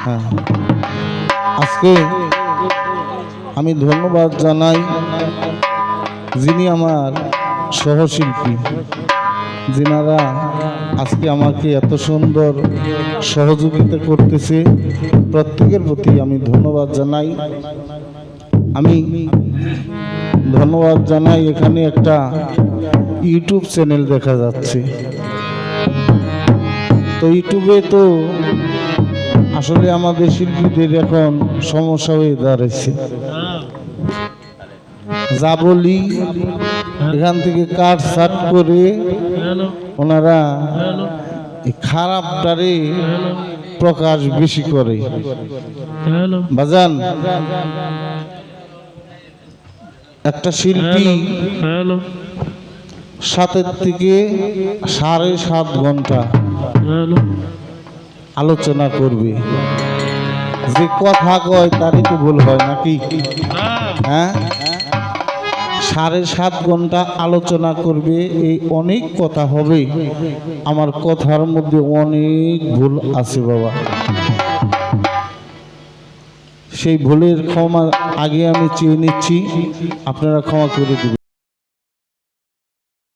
হ্যাঁ, আজকে আমি ধন্যবাদ জানাই যিনি আমার সহশিল্পী, যিনারা আজকে আমাকে এত সুন্দর সহযোগিতা করতেছে, প্রত্যেকের প্রতি আমি ধন্যবাদ জানাই। আমি ধন্যবাদ জানাই এখানে একটা ইউটিউব চ্যানেল দেখা যাচ্ছে, তো ইউটিউবে তো আসলে আমাদের শিল্পীদের এখন সমস্যা হয়ে দাঁড়াইছে। যা বলি এখান থেকে কাট সাট করে ওনারা খারাপটারে প্রকাশ বেশি করে। বাজান, একটা শিল্পী 7 থেকে 7.5 ঘন্টা আলোচনা করবে, যে কথা কয় তারই তো ভুল হয় নাকি? হ্যাঁ, 7.5 ঘন্টা আলোচনা করবে, এই অনেক কথা হবে, আমার কথার মধ্যে অনেক ভুল আছে বাবা। সেই ভুলের ক্ষমা আগে আমি চেয়ে নিচ্ছি, আপনারা ক্ষমা করে দিবেন।